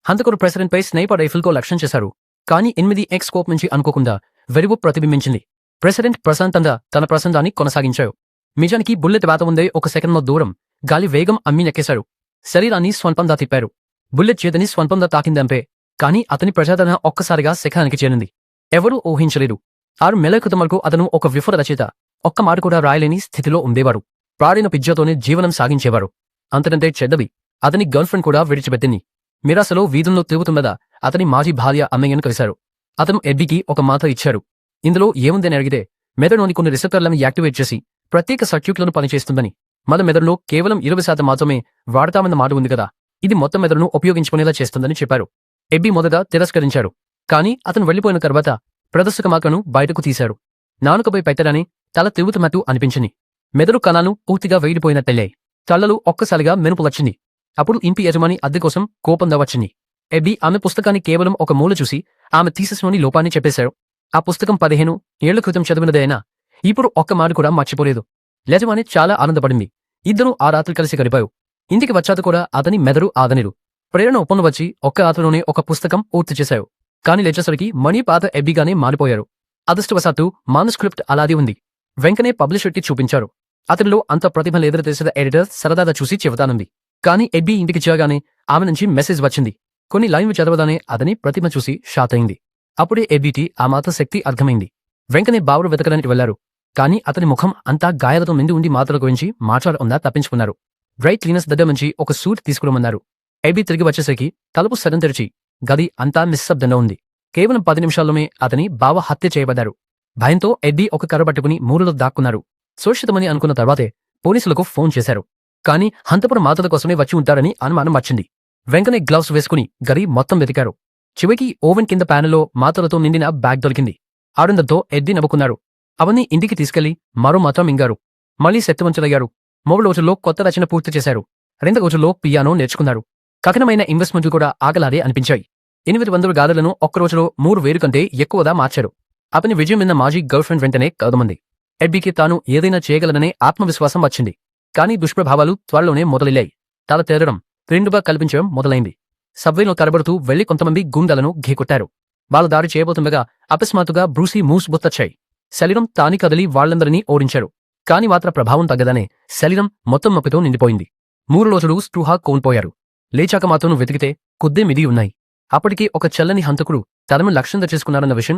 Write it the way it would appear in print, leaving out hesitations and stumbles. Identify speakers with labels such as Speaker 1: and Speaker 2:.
Speaker 1: హంతకుడు ప్రెసిడెంట్ పై sniper rifle కో లక్ష్యం చేశారు. కానీ 8x స్కోప్ నుంచి అనుకోకుండా వెలుగు ప్రతిబింబించింది. ప్రెసిడెంట్ ప్రశాంతంగా తన ప్రసంగాన్ని కొనసాగించారు. నిజానికి బుల్లెట్ వేత ముందే ఒక సెకండ్లో దూరం గాలి వేగం అమ్మి నెక్కేశారు. శరీరాన్ని స్వంతంగా తిప్పారు. బుల్లెట్ చేతిని స్వంతంగా తాకిందంపే. కానీ అతని ప్రజాదరణ ఒక్కసారిగా శిఖరానికి చేరింది. ఎవరూ ఊహించలేదు. 6 నెలల క్రితం వరకు అతను ఒక విఫల రచయిత. ఒక్క మాట కూడా రాయలేని స్థితిలో ఉండేవారు. ప్రాడిన పిజ్జాతోనే జీవనం సాగించేవారు. అంతకంటే చెడ్డవి అతని గర్ల్ఫ్రెండ్ కూడా విడిచిపెట్టింది. నిరాశలో వీధుల్లో తిరుగుతుండగా అతని మాజీ భార్య అమ్మయ్యను కలిశారు. అతను ఎబ్బీకి ఒక మాట ఇచ్చారు. ఇందులో ఏముందని అడిగితే మెదడులోని కొన్ని రిసెప్టర్లను యాక్టివేట్ చేసి ప్రత్యేక సర్క్యూట్లను పనిచేస్తుందని, మన మెదడులో కేవలం 20% మాత్రమే వాడతామన్న మాట ఉంది కదా, ఇది మొత్తం మెదడును ఉపయోగించుకునేలా చేస్తుందని చెప్పారు. ఎబ్బీ మొదట తిరస్కరించారు. కానీ అతను వెళ్లిపోయిన తర్వాత ప్రదర్శక మార్కను బయటకు తీశారు. నానుకపై పెట్టగానే తల తిరుగుతున్నట్టు అనిపించింది. మెదడు కణాలు పూర్తిగా వేడిపోయినట్టయ్యాయి. కళ్లలో ఒక్కసారిగా మెరుపు వచ్చింది. అప్పుడు ఇంటి యజమాని అద్దె కోసం కోపంగా వచ్చింది. ఎబ్బీ ఆమె పుస్తకాన్ని కేవలం ఒక మూల చూసి ఆమె థీసిస్లోని లోపాన్ని చెప్పేశారు. ఆ పుస్తకం 15 ఏళ్ల క్రితం చదివినదైనా ఇప్పుడు ఒక్క మాట కూడా మర్చిపోలేదు. యజమాని చాలా ఆనందపడింది. ఇద్దరూ ఆ రాత్రి కలిసి గడిపారు. ఇంటికి వచ్చాక కూడా అతని మెదడు ఆదనిరు. ప్రేరణ ఒప్పందం వచ్చి ఒక్క రాత్రిలోనే ఒక పుస్తకం పూర్తి చేశారు. కానీ లేచేసరికి మణి పాత ఎబ్బీగానే మారిపోయారు. అదృష్టవశాత్తు మానుస్క్రిప్ట్ అలాగే ఉంది. వెంకనే పబ్లిషర్కి చూపించారు. అతనిలో అంత ప్రతిభ లేదని తెలిసిన ఎడిటర్ సరదాగా చూసి చెబుతానంది. కానీ ఎబ్బీ ఇంటికి చేరగానే ఆమె నుంచి మెసేజ్ వచ్చింది. కొన్ని లైన్లు చదవగానే అతని ప్రతిభ చూసి షాక్ అయింది. అప్పుడే ఎబ్బీకి ఆ మాత శక్తి అర్థమైంది. వెంకనే బావురు వెతకడానికి వెళ్లారు. కానీ అతని ముఖం అంతా గాయాలతో నిండి ఉండి మాటల గురించి మాట్లాడకుండా తప్పించుకున్నారు. డ్రై క్లీనర్స్ దగ్గర నుంచి ఒక సూట్ తీసుకురమన్నారు. ఎబ్బీ తిరిగి వచ్చేసరికి తలుపు సగం తెరిచి గది అంతా నిశ్శబ్దంగా ఉంది. కేవలం 10 నిమిషాల్లోనే అతని బావ హత్య చేయబడ్డారు. భయంతో ఎబ్బీ ఒక కర్ర పట్టుకుని మూలలో దాక్కున్నారు. సురక్షితమని అనుకున్న తర్వాతే పోలీసులకు ఫోన్ చేశారు. కానీ హంతపురం మాతల కోసమే వచ్చి ఉంటారని అనుమానం వచ్చింది. వెంకనే గ్లౌస్ వేసుకుని గది మొత్తం వెతికారు. చివరికి ఓవెన్ కింద ప్యానెల్లో మాతలతో నిండిన బ్యాగ్ దొరికింది. ఆనందంతో ఎబ్బీ నవ్వుకున్నారు. అవన్నీ ఇంటికి తీసుకెళ్లి మరో మాత్రం మింగారు. మళ్లీ శక్తివంతులయ్యారు. 3 రోజుల్లో కొత్త రచన పూర్తి చేశారు. 2 రోజుల్లో పియానో నేర్చుకున్నారు. కఠినమైన ఇన్వెస్ట్మెంట్లు కూడా ఆగలాదే అనిపించాయి. 800 గాలులను ఒక్క రోజులో 3000 కంటే ఎక్కువగా మార్చారు. అతని విజయం విన్న మాజీ గర్ల్ఫ్రెండ్ వెంటనే కదమంది. ఎబ్బీకి తాను ఏదైనా చేయగలననే ఆత్మవిశ్వాసం వచ్చింది. కానీ దుష్ప్రభావాలు త్వరలోనే మొదలయ్యాయి. తల తేరడం, రెండుగా కల్పించడం మొదలైంది. సబ్వేలో తరబడుతూ వెళ్లి కొంతమంది గుండెలను ఘీకొట్టారు. వాళ్ళ దాడి చేయబోతుండగా అకస్మాత్తుగా బ్రూసీ మూవ్స్ గుర్తొచ్చాయి. శరీరం తాని కదిలి వాళ్లందరినీ ఓడించారు. కాని మాత్ర ప్రభావం తగ్గదనే శరీరం మొత్తం నొప్పితో నిండిపోయింది. 3 రోజులు స్పృహ కోల్పోయారు. లేచాక మాత్రం వెతికితే కొద్దే మిది ఉన్నాయి. అప్పటికీ ఒక చల్లని హంతకుడు తనను లక్ష్యంగా చేసుకున్నారన్న విషయం